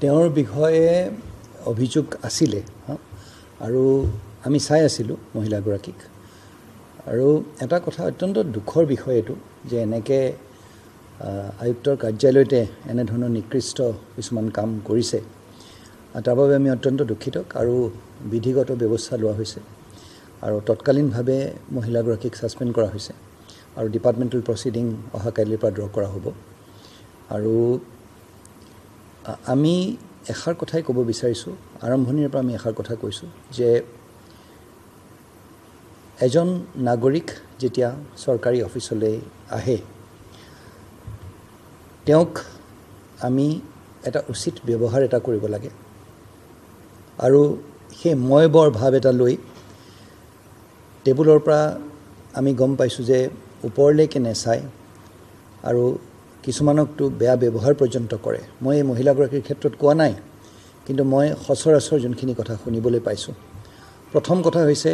তেওঁৰ বিষয়ে অভিযোগ আছিলে আৰু আমি চাই আছিলোঁ মহিলাগৰাকীক আৰু এটা কথা অত্যন্ত দুখৰ বিষয় এইটো যে এনেকৈ আয়ুক্তৰ কাৰ্যালয়তে এনেধৰণৰ নিকৃষ্ট কিছুমান কাম কৰিছে তাৰ বাবে আমি অত্যন্ত দুখিত আৰু বিধিগত ব্যৱস্থা লোৱা হৈছে আৰু তৎকালীনভাৱে মহিলাগৰাকীক ছাছপেণ্ড কৰা হৈছে আৰু ডিপাৰ্টমেণ্টেল প্ৰচিডিং অহা কাইলৈৰ পৰা ড্ৰ কৰা হ'ব আৰু আমি এষাৰ কথাই ক'ব বিচাৰিছোঁ আৰম্ভণিৰ পৰা আমি এষাৰ কথা কৈছোঁ যে এজন নাগৰিক যেতিয়া চৰকাৰী অফিচলৈ আহে তেওঁক আমি এটা উচিত ব্যৱহাৰ এটা কৰিব লাগে আৰু সেই ময়বৰ ভাৱ এটা লৈ টেবুলৰ পৰা আমি গম পাইছোঁ যে ওপৰলৈকে নেচায় আৰু কিছুমানকতো বেয়া ব্যৱহাৰ পৰ্যন্ত কৰে মই এই মহিলাগৰাকীৰ ক্ষেত্ৰত কোৱা নাই কিন্তু মই সচৰাচৰ যোনখিনি কথা শুনিবলৈ পাইছোঁ প্ৰথম কথা হৈছে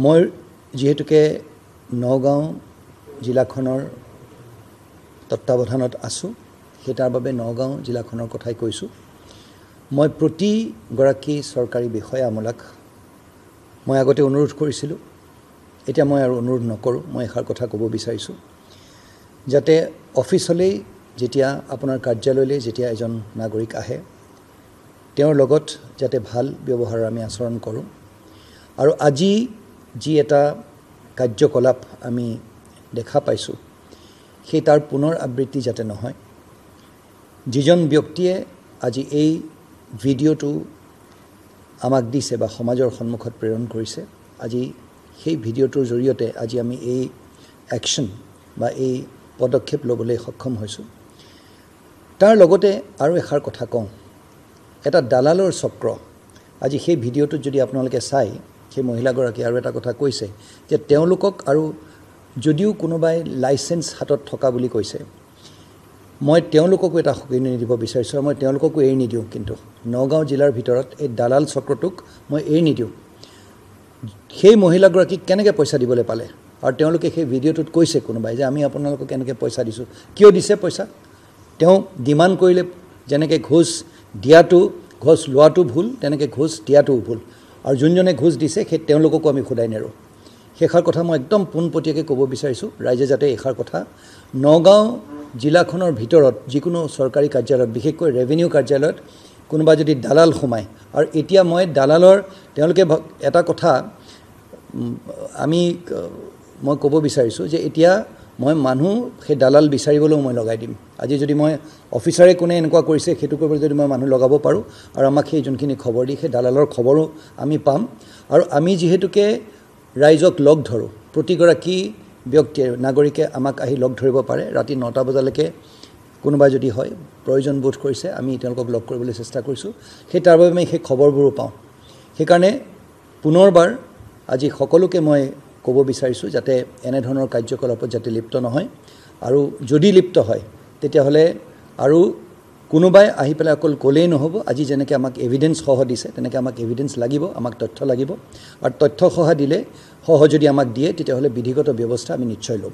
মই যিহেতুকে নগাঁও জিলাখনৰ তত্ত্বাৱধানত আছোঁ সেই তাৰ বাবে নগাঁও জিলাখনৰ কথাই কৈছোঁ মই প্ৰতিগৰাকী চৰকাৰী বিষয়ামূলক মই আগতে অনুৰোধ কৰিছিলোঁ এতিয়া মই আৰু অনুৰোধ নকৰোঁ মই এষাৰ কথা ক'ব বিচাৰিছোঁ যাতে অফিচলৈ যেতিয়া আপোনাৰ কাৰ্যালয়লৈ যেতিয়া এজন নাগৰিক আহে তেওঁৰ লগত যাতে ভাল ব্যৱহাৰৰ আমি আচৰণ কৰোঁ আৰু আজি যি এটা কাৰ্যকলাপ আমি দেখা পাইছোঁ সেই তাৰ পুনৰ আবৃত্তি যাতে নহয় যিজন ব্যক্তিয়ে আজি এই ভিডিঅ'টো আমাক দিছে বা সমাজৰ সন্মুখত প্ৰেৰণ কৰিছে আজি সেই ভিডিঅ'টোৰ জৰিয়তে আজি আমি এই একশ্যন বা এই পদক্ষেপ ল'বলৈ সক্ষম হৈছোঁ তাৰ লগতে আৰু এষাৰ কথা কওঁ এটা দালালৰ চক্ৰ আজি সেই ভিডিঅ'টোত যদি আপোনালোকে চাই সেই মহিলাগৰাকী আৰু এটা কথা কৈছে যে তেওঁলোকক আৰু যদিও কোনোবাই লাইচেঞ্চ হাতত থকা বুলি কৈছে মই তেওঁলোককো এটা সকিনি দিব বিচাৰিছোঁ আৰু মই তেওঁলোককো এৰি নিদিওঁ কিন্তু নগাঁও জিলাৰ ভিতৰত এই দালাল চক্ৰটোক মই এৰি নিদিওঁ সেই মহিলাগৰাকীক কেনেকৈ পইচা দিবলৈ পালে আৰু তেওঁলোকে সেই ভিডিঅ'টোত কৈছে কোনোবাই যে আমি আপোনালোকক কেনেকৈ পইচা দিছোঁ কিয় দিছে পইচা তেওঁ ডিমাণ্ড কৰিলে যেনেকৈ ঘোষ দিয়াটো ঘোষ লোৱাটো ভুল তেনেকৈ ঘোষ দিয়াটোও ভুল আৰু যোনজনে ঘোষ দিছে সেই তেওঁলোককো আমি সোধাই নেৰোঁ সেইষাৰ কথা মই একদম পোনপটীয়াকৈ ক'ব বিচাৰিছোঁ ৰাইজে যাতে এইষাৰ কথা নগাঁও জিলাখনৰ ভিতৰত যিকোনো চৰকাৰী কাৰ্যালয়ত বিশেষকৈ ৰেভিনিউ কাৰ্যালয়ত কোনোবা যদি দালাল সোমায় আৰু এতিয়া মই দালালৰ তেওঁলোকে এটা কথা মই ক'ব বিচাৰিছোঁ যে এতিয়া মই মানুহ সেই দালাল বিচাৰিবলৈও মই লগাই দিম আজি যদি মই অফিচাৰে কোনে এনেকুৱা কৰিছে সেইটো কৰিবলৈ যদি মই মানুহ লগাব পাৰোঁ আৰু আমাক সেই যোনখিনি খবৰ দি সেই দালালৰ খবৰো আমি পাম আৰু আমি যিহেতুকে ৰাইজক লগ ধৰোঁ প্ৰতিগৰাকী ব্যক্তিয়ে নাগৰিকে আমাক আহি লগ ধৰিব পাৰে ৰাতি 9টা বজালৈকে কোনোবা যদি হয় প্ৰয়োজন বোধ কৰিছে আমি তেওঁলোকক লগ কৰিবলৈ চেষ্টা কৰিছোঁ সেই তাৰ বাবে আমি সেই খবৰবোৰো পাওঁ সেইকাৰণে পুনৰবাৰ আজি সকলোকে মই ক'ব বিচাৰিছোঁ যাতে এনেধৰণৰ কাৰ্যকলাপত যাতে লিপ্ত নহয় আৰু যদি লিপ্ত হয় তেতিয়াহ'লে আৰু কোনোবাই আহি পেলাই অকল ক'লেই নহ'ব আজি যেনেকৈ আমাক এভিডেঞ্চ সহ দিছে তেনেকৈ আমাক এভিডেঞ্চ লাগিব আমাক তথ্য লাগিব আৰু তথ্য সহ দিলে যদি আমাক দিয়ে তেতিয়াহ'লে বিধিগত ব্যৱস্থা আমি নিশ্চয় ল'ম